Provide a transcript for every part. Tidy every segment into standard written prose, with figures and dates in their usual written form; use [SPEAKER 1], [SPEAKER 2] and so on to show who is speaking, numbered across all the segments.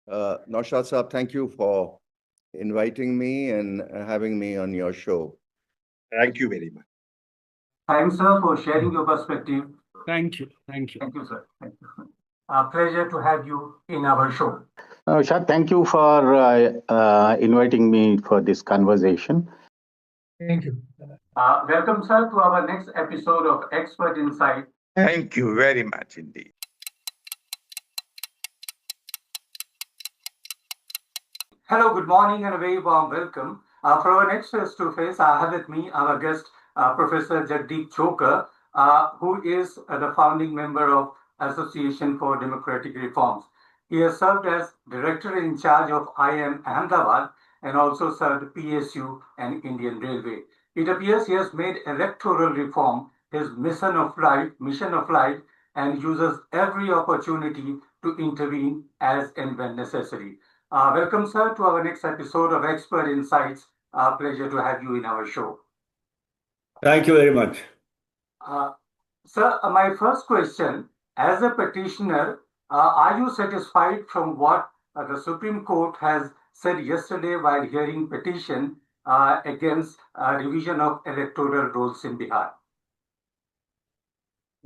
[SPEAKER 1] Naushad Saab, thank you for inviting me and having me on your show.
[SPEAKER 2] Thank you very much.
[SPEAKER 3] Thanks, sir, for sharing your perspective.
[SPEAKER 4] Thank you. Thank you.
[SPEAKER 3] Thank you, sir. Thank you. Pleasure to have you in our show.
[SPEAKER 5] Naushad, thank you for inviting me for this conversation.
[SPEAKER 4] Thank you.
[SPEAKER 3] Welcome, sir, to our next episode of Expert Insight.
[SPEAKER 2] Thank you very much indeed.
[SPEAKER 3] Hello, good morning, and a very warm welcome. For our next face-to-face, I have with me our guest, Professor Jagdeep Chhoker, who is the founding member of Association for Democratic Reforms. He has served as director in charge of IIM Ahmedabad and also served PSU and Indian Railway. It appears he has made electoral reform his mission of life, and uses every opportunity to intervene as and when necessary. Welcome, sir, to our next episode of Expert Insights. Pleasure to have you in our show.
[SPEAKER 4] Thank you very much.
[SPEAKER 3] Sir, my first question, as a petitioner, are you satisfied from what the Supreme Court has said yesterday while hearing petition against revision of electoral rules in Bihar?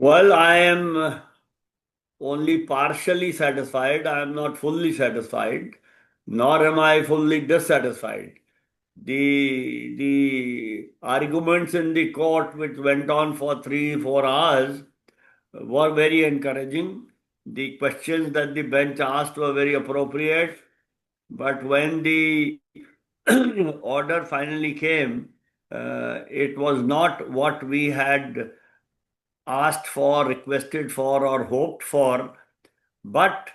[SPEAKER 4] Well, I am only partially satisfied. I am not fully satisfied, nor am I fully dissatisfied. The arguments in the court, which went on for 3-4 hours, were very encouraging. The questions that the bench asked were very appropriate. But when the order finally came, it was not what we had asked for, requested for, or hoped for. But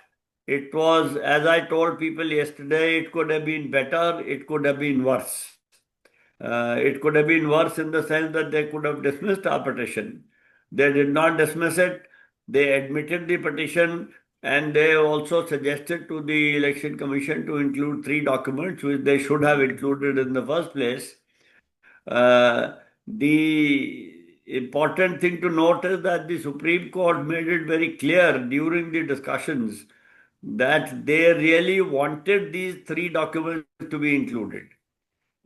[SPEAKER 4] it was, as I told people yesterday, it could have been better, it could have been worse. It could have been worse in the sense that they could have dismissed our petition. They did not dismiss it. They admitted the petition, and they also suggested to the Election Commission to include 3 documents, which they should have included in the first place. The important thing to note is that the Supreme Court made it very clear during the discussions that they really wanted these 3 documents to be included.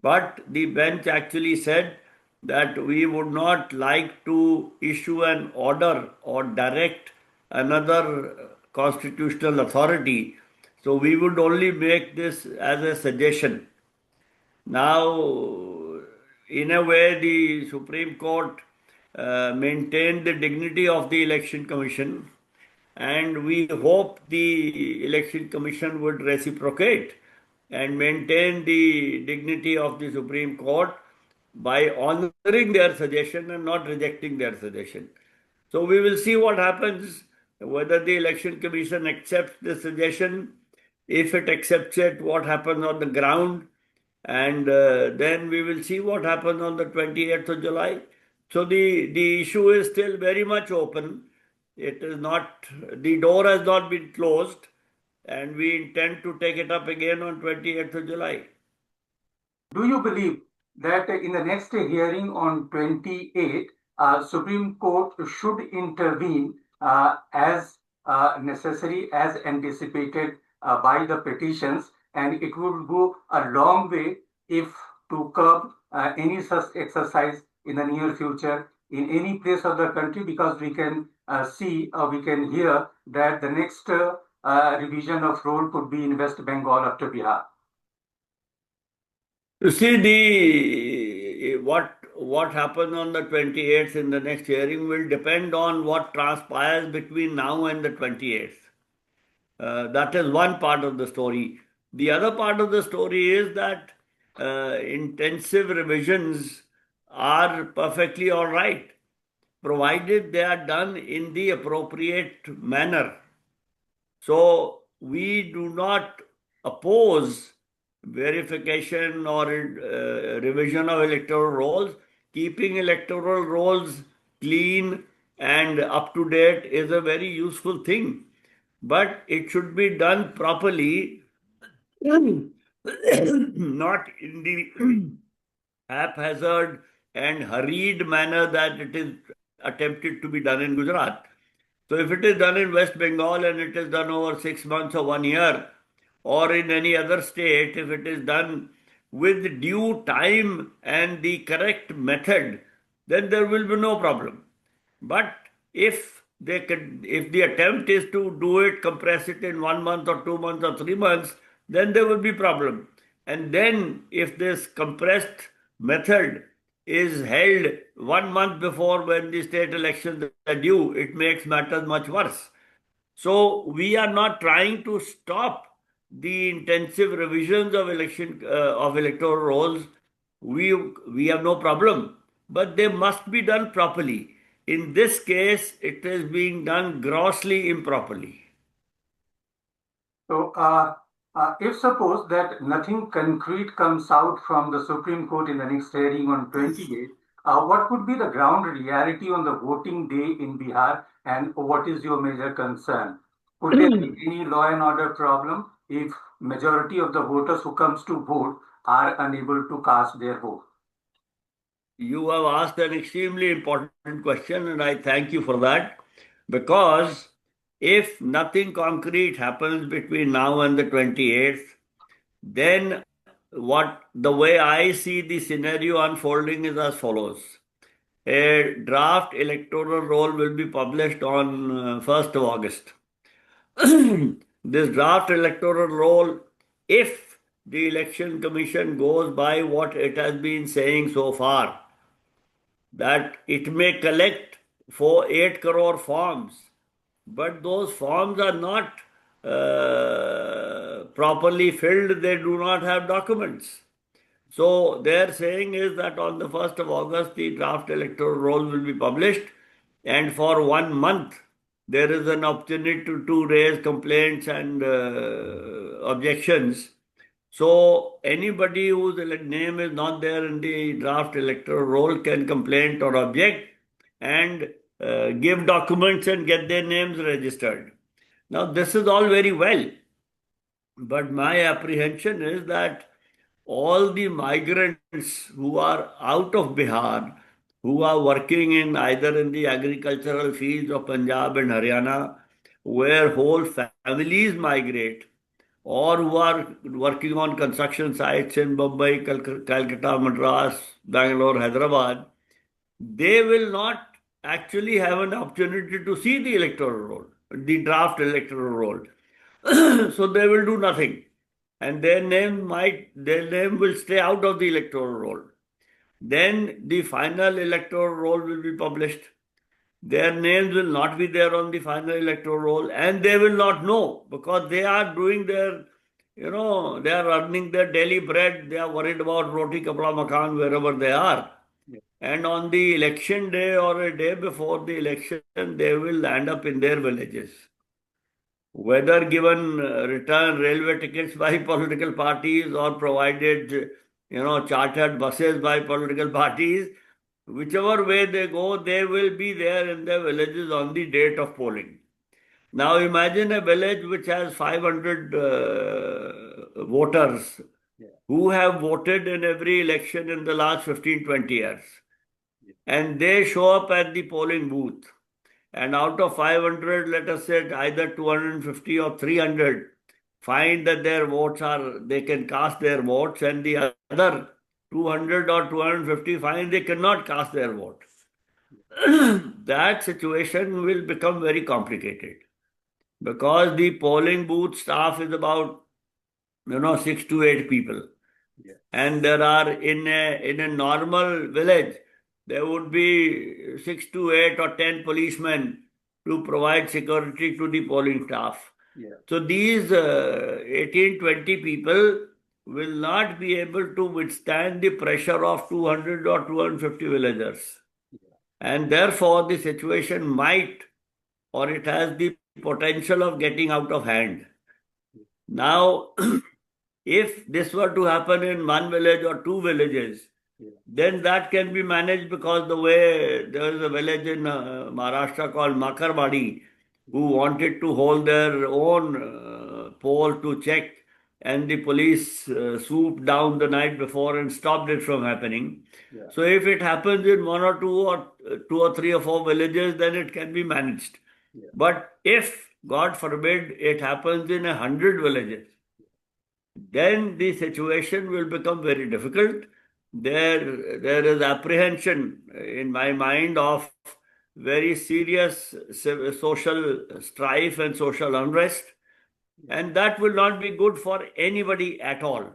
[SPEAKER 4] But the bench actually said that we would not like to issue an order or direct another constitutional authority. So we would only make this as a suggestion. Now, in a way, the Supreme Court maintained the dignity of the Election Commission, and we hope the Election Commission would reciprocate and maintain the dignity of the Supreme Court by honoring their suggestion and not rejecting their suggestion. So we will see what happens, whether the Election Commission accepts the suggestion. If it accepts it, what happens on the ground, and then we will see what happens on the 28th of July. So the issue is still very much open. It is not, the door has not been closed, and we intend to take it up again on 28th of July.
[SPEAKER 3] Do you believe that in the next hearing on 28, Supreme Court should intervene as necessary, as anticipated by the petitions, and it would go a long way if to curb any such exercise in the near future in any place of the country, because we can see or we can hear that the next revision of rule could be in West Bengal after Bihar.
[SPEAKER 4] You see, what happens on the 28th in the next hearing will depend on what transpires between now and the 28th. That is one part of the story. The other part of the story is that intensive revisions are perfectly all right, provided they are done in the appropriate manner. So we do not oppose verification or revision of electoral rolls. Keeping electoral rolls clean and up to date is a very useful thing, but it should be done properly, not in the haphazard and hurried manner that it is attempted to be done in Gujarat. So if it is done in West Bengal and it is done over 6 months or 1 year, or in any other state, if it is done with due time and the correct method, then there will be no problem. But if if the attempt is to do it, compress it in 1 month or 2 months or 3 months, then there will be problem. And then if this compressed method is held 1 month before when the state elections are due, it makes matters much worse. So we are not trying to stop the intensive revisions of electoral rolls. We have no problem, but they must be done properly. In this case, it is being done grossly improperly.
[SPEAKER 3] So, if suppose that nothing concrete comes out from the Supreme Court in the next hearing on 28th, what would be the ground reality on the voting day in Bihar, and what is your major concern? Could there be any law and order problem if majority of the voters who comes to vote are unable to cast their vote?
[SPEAKER 4] You have asked an extremely important question, and I thank you for that, because if nothing concrete happens between now and the 28th, then the way I see the scenario unfolding is as follows. A draft electoral roll will be published on 1st of August. This draft electoral roll, if the election commission goes by what it has been saying so far, that it may collect for 8 crore forms, but those forms are not properly filled, they do not have documents. So their saying is that on the 1st of August, the draft electoral roll will be published, and for 1 month, there is an opportunity to raise complaints and objections. So anybody whose name is not there in the draft electoral roll can complain or object and give documents and get their names registered. Now, this is all very well, but my apprehension is that all the migrants who are out of Bihar, who are working in either in the agricultural fields of Punjab and Haryana, where whole families migrate, or who are working on construction sites in Mumbai, Calcutta, Madras, Bangalore, Hyderabad, they will not actually have an opportunity to see the electoral roll, the draft electoral roll. So they will do nothing. And their name will stay out of the electoral roll. Then the final electoral roll will be published. Their names will not be there on the final electoral roll, and they will not know, because they are doing their, they are earning their daily bread. They are worried about roti, kapda, makan wherever they are. Yeah. And on the election day or a day before the election, they will land up in their villages. Whether given return railway tickets by political parties or provided, chartered buses by political parties, whichever way they go, they will be there in their villages on the date of polling. Now imagine a village which has 500 voters who have voted in every election in the last 15-20 years. And they show up at the polling booth. And out of 500, let us say either 250 or 300 find that they can cast their votes, and the other 200 or 250 find they cannot cast their vote. That situation will become very complicated, because the polling booth staff is about 6 to 8 people. Yeah. And there are in a normal village, there would be 6 to 8 or 10 policemen to provide security to the polling staff. Yeah. So these 18, 20 people will not be able to withstand the pressure of 200 or 250 villagers. Yeah. And therefore, the situation might, or it has the potential of getting out of hand. Yeah. Now, if this were to happen in one village or two villages, then that can be managed, because the way there is a village in Maharashtra called Makarbadi who wanted to hold their own poll to check, and the police swooped down the night before and stopped it from happening. Yeah. So if it happens in one or two or three or four villages, then it can be managed. Yeah. But if, God forbid, it happens in 100 villages, then the situation will become very difficult. There is apprehension in my mind of very serious social strife and social unrest, and that will not be good for anybody at all.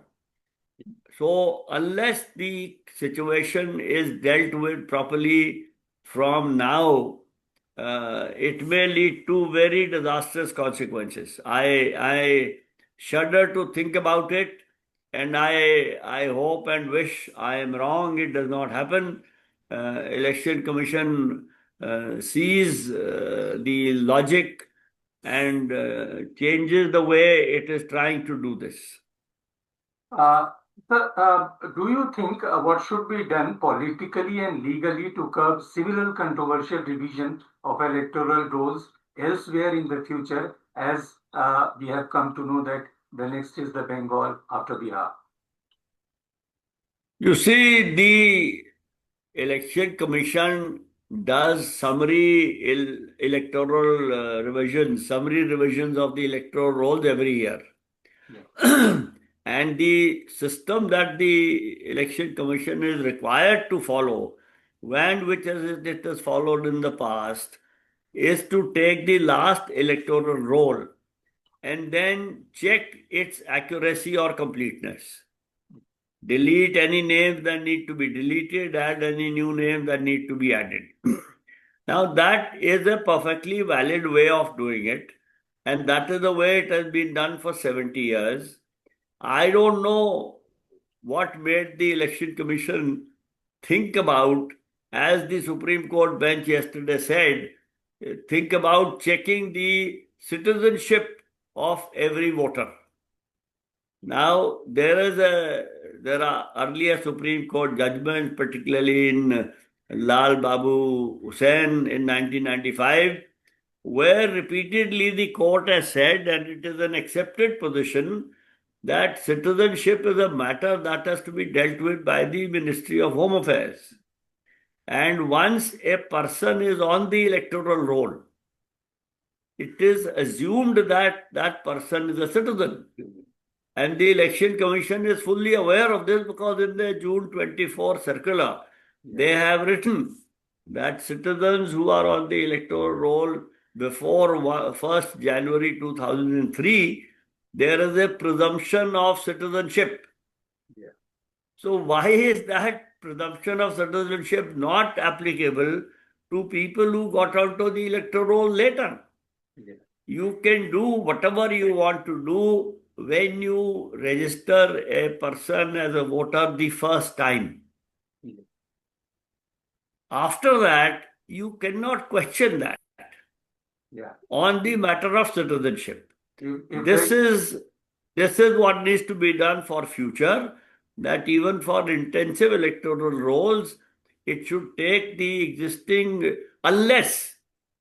[SPEAKER 4] So unless the situation is dealt with properly from now, it may lead to very disastrous consequences. I shudder to think about it, and I hope and wish I am wrong. It does not happen. Election Commission sees the logic and changes the way it is trying to do this.
[SPEAKER 3] Sir, do you think what should be done politically and legally to curb civil controversial division of electoral rolls elsewhere in the future, as we have come to know that the next is the Bengal after Bihar?
[SPEAKER 4] You see, the Election Commission does electoral revisions, summary revisions of the electoral rolls every year.
[SPEAKER 3] Yeah.
[SPEAKER 4] And the system that the Election Commission is required to follow, which it has followed in the past, is to take the last electoral roll and then check its accuracy or completeness. Delete any names that need to be deleted, add any new names that need to be added. Now, that is a perfectly valid way of doing it, and that is the way it has been done for 70 years. I don't know what made the Election Commission think about, as the Supreme Court bench yesterday said, think about checking the citizenship of every voter. Now, there are earlier Supreme Court judgments, particularly in Lal Babu Hussain in 1995, where repeatedly the court has said, and it is an accepted position, that citizenship is a matter that has to be dealt with by the Ministry of Home Affairs. And once a person is on the electoral roll, it is assumed that that person is a citizen. And the Election Commission is fully aware of this, because in the June 24 circular, they have written that citizens who are on the electoral roll before 1st January 2003, there is a presumption of citizenship.
[SPEAKER 3] Yeah.
[SPEAKER 4] So why is that presumption of citizenship not applicable to people who got onto the electoral roll later?
[SPEAKER 3] Yeah.
[SPEAKER 4] You can do whatever you want to do when you register a person as a voter the first time.
[SPEAKER 3] Yeah.
[SPEAKER 4] After that, you cannot question that.
[SPEAKER 3] Yeah.
[SPEAKER 4] On the matter of citizenship.
[SPEAKER 3] If
[SPEAKER 4] This is what needs to be done for future, that even for intensive electoral rolls, it should take the existing, unless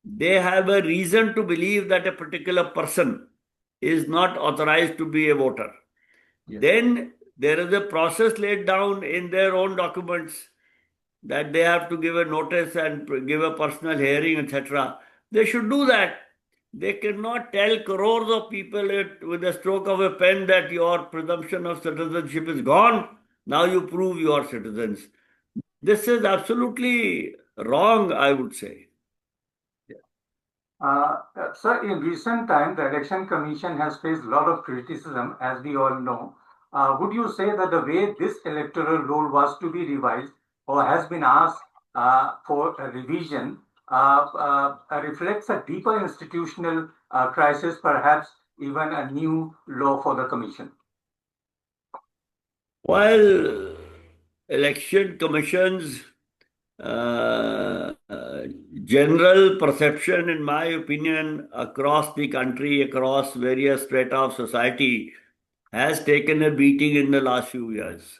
[SPEAKER 4] they have a reason to believe that a particular person is not authorized to be a voter.
[SPEAKER 3] Yes.
[SPEAKER 4] Then there is a process laid down in their own documents that they have to give a notice and give a personal hearing, etc. They should do that. They cannot tell crores of people with a stroke of a pen that your presumption of citizenship is gone. Now you prove you are citizens. This is absolutely wrong, I would say.
[SPEAKER 3] Sir, in recent time, the Election Commission has faced a lot of criticism, as we all know. Would you say that the way this electoral roll was to be revised or has been asked for a revision reflects a deeper institutional crisis, perhaps even a new law for the Commission?
[SPEAKER 4] While election commissions general perception, in my opinion, across the country, across various strata of society, has taken a beating in the last few years.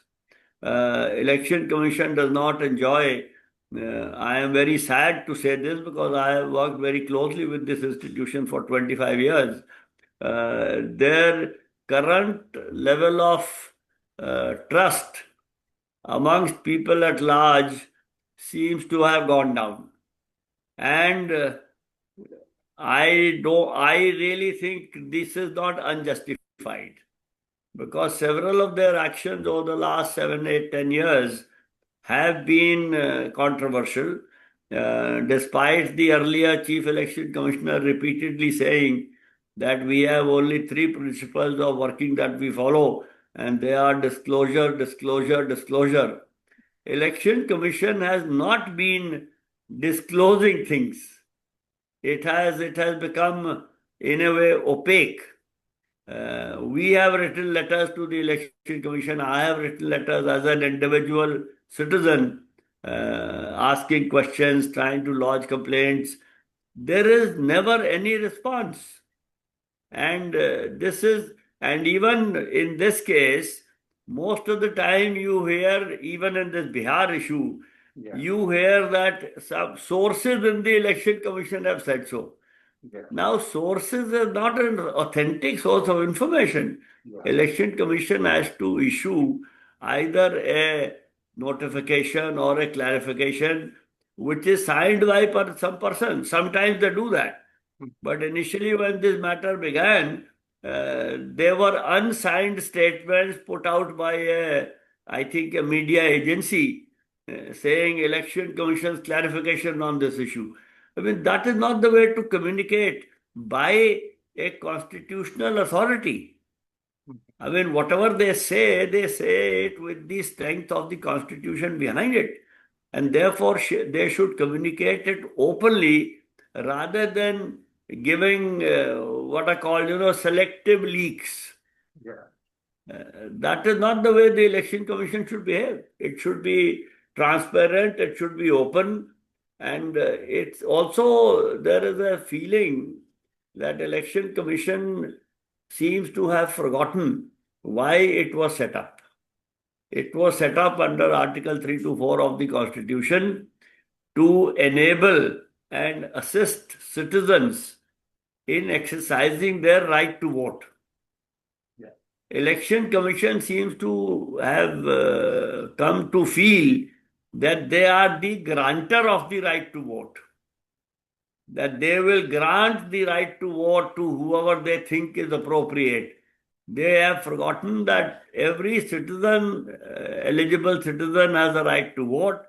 [SPEAKER 4] Election Commission does not enjoy, I am very sad to say this, because I have worked very closely with this institution for 25 years. Their current level of trust amongst people at large seems to have gone down. And I really think this is not unjustified. because several of their actions over the last 7, 8, 10 years have been controversial, despite the earlier Chief Election Commissioner repeatedly saying that we have only 3 principles of working that we follow, and they are disclosure, disclosure, disclosure. Election Commission has not been disclosing things. It has become, in a way, opaque. We have written letters to the Election Commission. I have written letters as an individual citizen, asking questions, trying to lodge complaints. There is never any response. And even in this case, most of the time you hear, even in this Bihar issue, you hear that some sources in the Election Commission have said so. Now, sources are not an authentic source of information. Election Commission has to issue either a notification or a clarification which is signed by some person. Sometimes they do that. But initially, when this matter began, there were unsigned statements put out by, I think, a media agency saying Election Commission's clarification on this issue. I mean, that is not the way to communicate by a constitutional authority. I mean, whatever they say it with the strength of the Constitution behind it. And therefore, they should communicate it openly rather than giving what I call, selective leaks. That is not the way the Election Commission should behave. It should be transparent, it should be open. And it's also, there is a feeling that Election Commission seems to have forgotten why it was set up. It was set up under Article 324 of the Constitution to enable and assist citizens in exercising their right to vote. Election Commission seems to have come to feel that they are the grantor of the right to vote, that they will grant the right to vote to whoever they think is appropriate. They have forgotten that every citizen, eligible citizen, has a right to vote,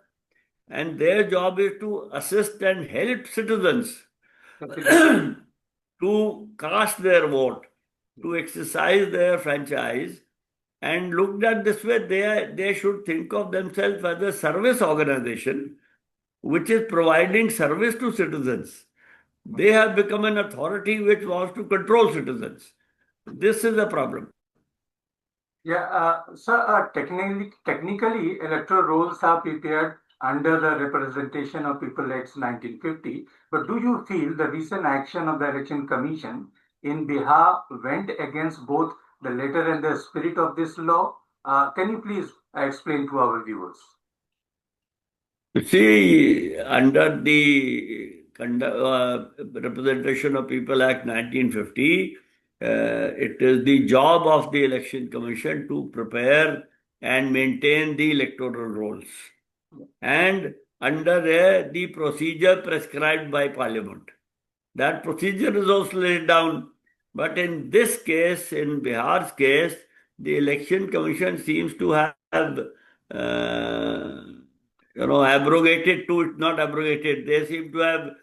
[SPEAKER 4] and their job is to assist and help citizens to cast their vote, to exercise their franchise. And looked at this way, they should think of themselves as a service organization which is providing service to citizens. They have become an authority which wants to control citizens. This is a problem.
[SPEAKER 3] Sir, technically, electoral rolls are prepared under the Representation of People Acts 1950. But do you feel the recent action of the Election Commission in Bihar went against both the letter and the spirit of this law? Can you please explain to our viewers?
[SPEAKER 4] You see, under the Representation of People Act 1950, it is the job of the Election Commission to prepare and maintain the electoral rolls, and under the procedure prescribed by Parliament. That procedure is also laid down. But in this case, in Bihar's case, the Election Commission seems to have abrogated to it, not abrogated. They seem to have,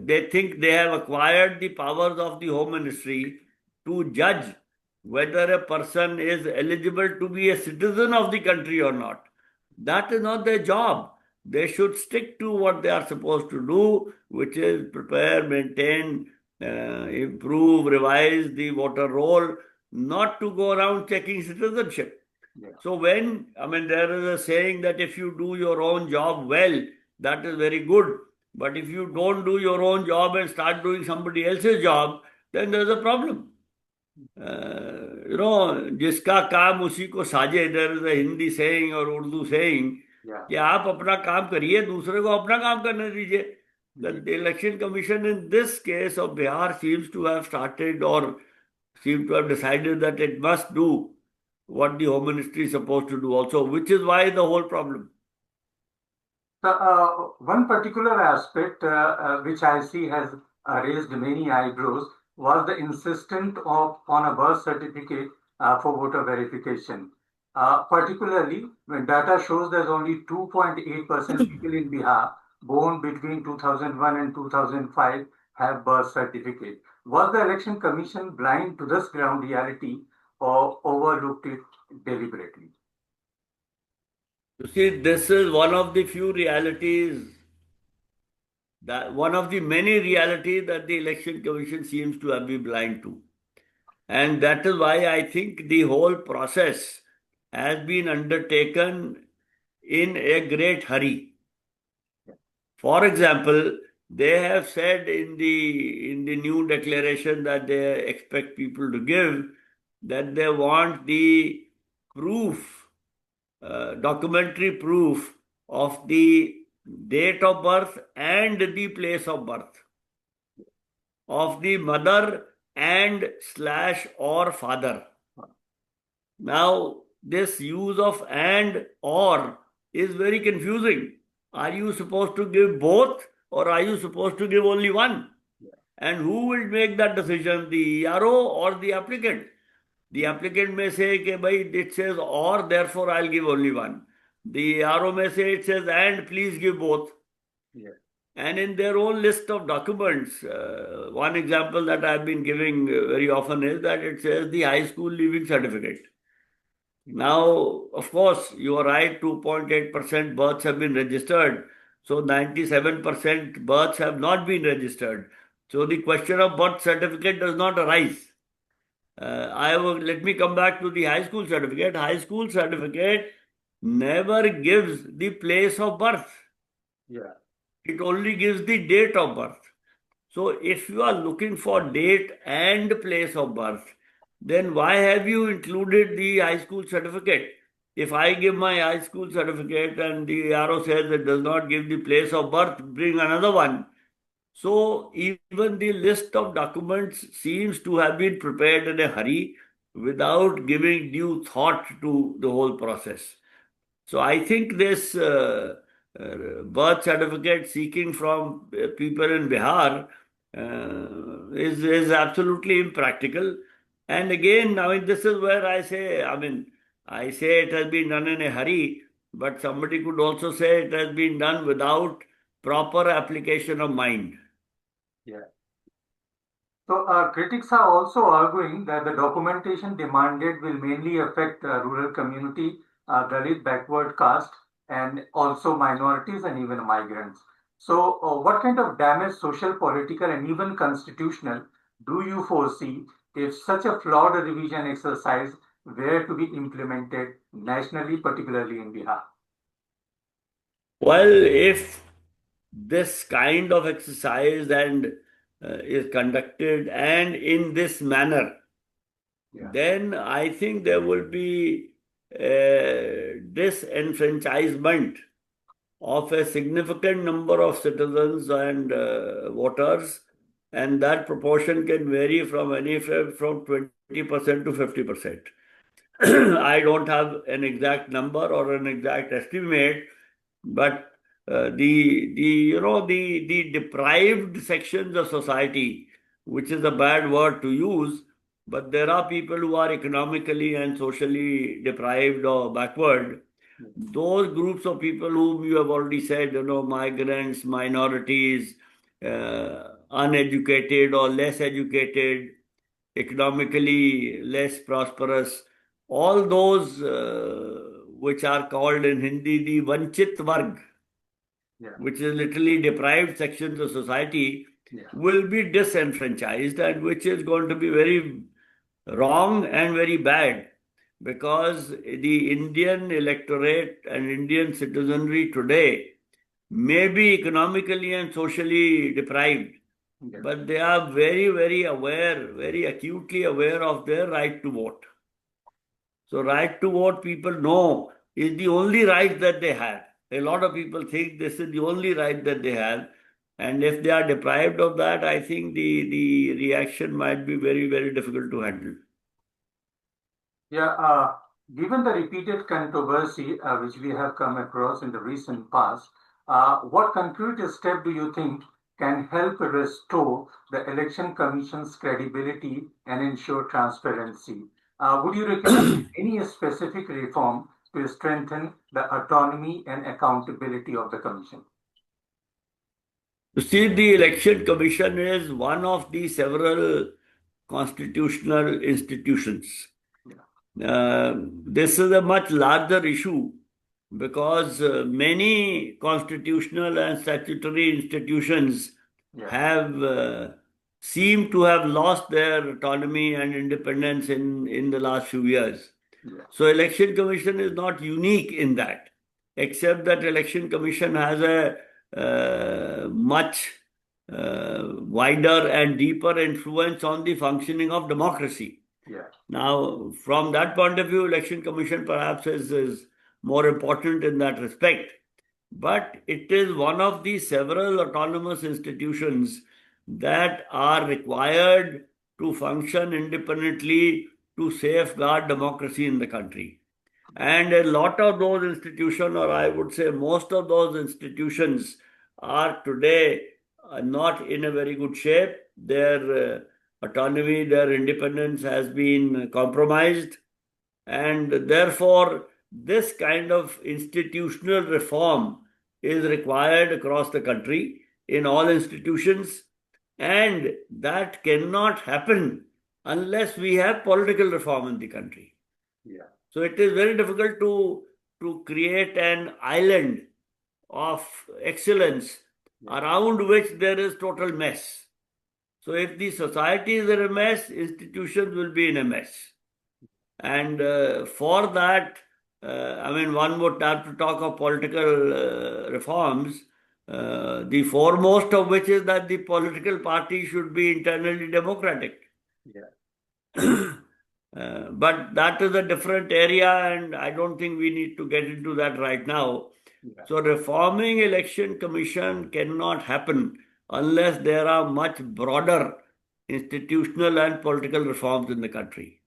[SPEAKER 4] they think they have acquired the powers of the Home Ministry to judge whether a person is eligible to be a citizen of the country or not. That is not their job. They should stick to what they are supposed to do, which is prepare, maintain, improve, revise the voter roll, not to go around checking citizenship. So there is a saying that if you do your own job well, that is very good. But if you don't do your own job and start doing somebody else's job, then there's a problem. जिसका काम उसी को साजे, there is a Hindi saying or Urdu saying कि आप अपना काम करिए, दूसरे को अपना काम करने दीजिए. The Election Commission in this case of Bihar seems to have started or seem to have decided that it must do what the Home Ministry is supposed to do also, which is why the whole problem.
[SPEAKER 3] One particular aspect which I see has raised many eyebrows was the insistence on a birth certificate for voter verification. Particularly when data shows there's only 2.8% people in Bihar born between 2001 and 2005 have birth certificate. Was the Election Commission blind to this ground reality or overlooked it deliberately?
[SPEAKER 4] You see, this is one of the few realities, that one of the many realities that the Election Commission seems to have been blind to. And that is why I think the whole process has been undertaken in a great hurry. For example, they have said in the new declaration that they expect people to give that they want the proof, documentary proof of the date of birth and the place of birth of the mother and / or father. Now, this use of and or is very confusing. Are you supposed to give both or are you supposed to give only one? And who will make that decision, the ERO or the applicant? The applicant may say, okay, bhai, it says or, therefore I'll give only one. The ERO may say it says and, please give both.
[SPEAKER 3] Yeah.
[SPEAKER 4] And in their own list of documents, one example that I've been giving very often is that it says the high school leaving certificate. Now, of course, you are right, 2.8% births have been registered. So 97% births have not been registered. So the question of birth certificate does not arise. Let me come back to the high school certificate. High school certificate never gives the place of birth.
[SPEAKER 3] Yeah.
[SPEAKER 4] It only gives the date of birth. So if you are looking for date and place of birth, then why have you included the high school certificate? If I give my high school certificate and the arrow says it does not give the place of birth, bring another one. So even the list of documents seems to have been prepared in a hurry without giving due thought to the whole process. So I think this birth certificate seeking from people in Bihar is absolutely impractical. And again, I mean, this is where I say it has been done in a hurry, but somebody could also say it has been done without proper application of mind.
[SPEAKER 3] Yeah. So critics are also arguing that the documentation demanded will mainly affect rural community, Dalit backward caste, and also minorities and even migrants. So what kind of damage, social, political, and even constitutional, do you foresee if such a flawed revision exercise were to be implemented nationally, particularly in Bihar?
[SPEAKER 4] Well, if this kind of exercise and is conducted and in this manner, then I think there will be disenfranchisement of a significant number of citizens and voters, and that proportion can vary from anywhere from 20% to 50%. I don't have an exact number or an exact estimate, but the deprived sections of society, which is a bad word to use, but there are people who are economically and socially deprived or backward. Those groups of people whom you have already said, migrants, minorities, uneducated or less educated, economically less prosperous, all those which are called in Hindi the Vanchit Varg, which is literally deprived sections of society, will be disenfranchised, and which is going to be very wrong and very bad, because the Indian electorate and Indian citizenry today may be economically and socially deprived, but they are very, very aware, very acutely aware of their right to vote. So right to vote, people know, is the only right that they have. A lot of people think this is the only right that they have. And if they are deprived of that, I think the reaction might be very, very difficult to handle.
[SPEAKER 3] Yeah, given the repeated controversy which we have come across in the recent past, what concrete step do you think can help restore the Election Commission's credibility and ensure transparency? would you recommend any specific reform to strengthen the autonomy and accountability of the Commission?
[SPEAKER 4] You see, the Election Commission is one of the several constitutional institutions. This is a much larger issue because many constitutional and statutory institutions have seem to have lost their autonomy and independence in the last few years. So Election Commission is not unique in that, except that Election Commission has a much wider and deeper influence on the functioning of democracy. Now, from that point of view, Election Commission perhaps is more important in that respect. But it is one of the several autonomous institutions that are required to function independently to safeguard democracy in the country. And a lot of those institutions, or I would say most of those institutions, are today not in a very good shape. Their autonomy, their independence has been compromised. And therefore, this kind of institutional reform is required across the country in all institutions. And that cannot happen unless we have political reform in the country. So it is very difficult to create an island of excellence around which there is total mess. So if the society is in a mess, institutions will be in a mess. And for that, one would have to talk of political reforms, the foremost of which is that the political party should be internally democratic. But that is a different area, and I don't think we need to get into that right now. So reforming Election Commission cannot happen unless there are much broader institutional and political reforms in the country.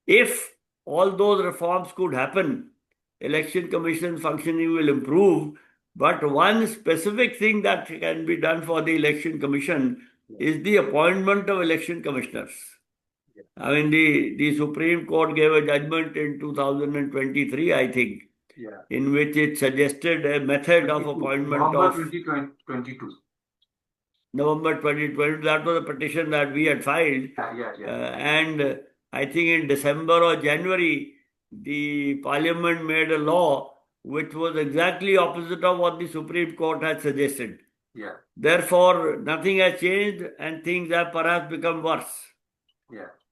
[SPEAKER 4] If all those reforms could happen, Election Commission functioning will improve. But one specific thing that can be done for the Election Commission is the appointment of election commissioners. The Supreme Court gave a judgment in 2023, I think, in which it suggested a method of appointment
[SPEAKER 3] November
[SPEAKER 4] of
[SPEAKER 3] 2022.
[SPEAKER 4] November 2020. That was a petition that we had filed. And I think in December or January, the Parliament made a law which was exactly opposite of what the Supreme Court had suggested. Therefore, nothing has changed and things have perhaps become worse.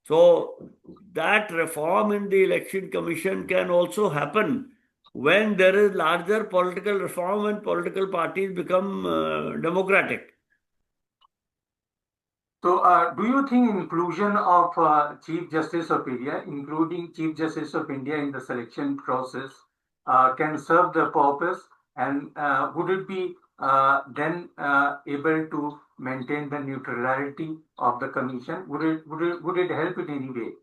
[SPEAKER 4] So that reform in the Election Commission can also happen when there is larger political reform and political parties become democratic.
[SPEAKER 3] So do you think inclusion of Chief Justice of India, including Chief Justice of India in the selection process, can serve the purpose? And would it be then able to maintain the neutrality of the Commission? Would it help in any way?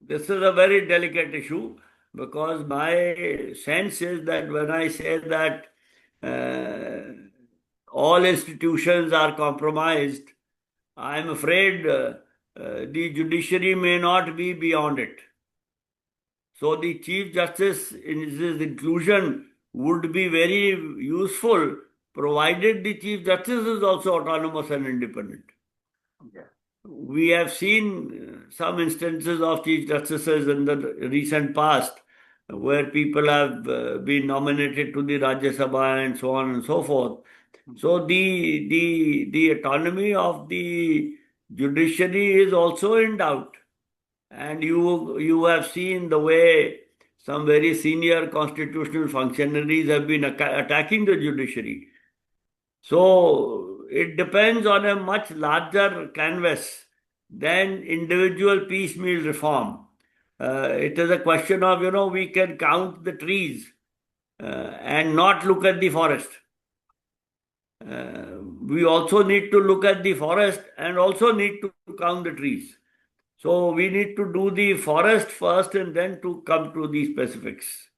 [SPEAKER 4] This is a very delicate issue because my sense is that when I say that all institutions are compromised, I'm afraid the judiciary may not be beyond it. So the Chief Justice in his inclusion would be very useful provided the Chief Justice is also autonomous and independent. We have seen some instances of Chief Justices in the recent past where people have been nominated to the Rajya Sabha and so on and so forth. So the autonomy of the judiciary is also in doubt. And you have seen the way some very senior constitutional functionaries have been attacking the judiciary. So it depends on a much larger canvas than individual piecemeal reform. It is a question of, we can count the trees and not look at the forest. We also need to look at the forest and also need to count the trees. So we need to do the forest first and then to come to the specifics.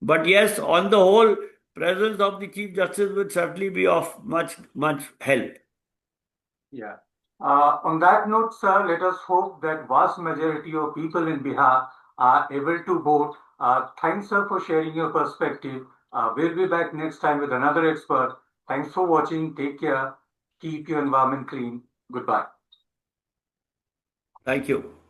[SPEAKER 4] But yes, on the whole, presence of the Chief Justice would certainly be of much help.
[SPEAKER 3] On that note, sir, let us hope that vast majority of people in Bihar are able to vote. Thanks, sir, for sharing your perspective. We'll be back next time with another expert. Thanks for watching. Take care. Keep your environment clean. Goodbye.
[SPEAKER 4] Thank you.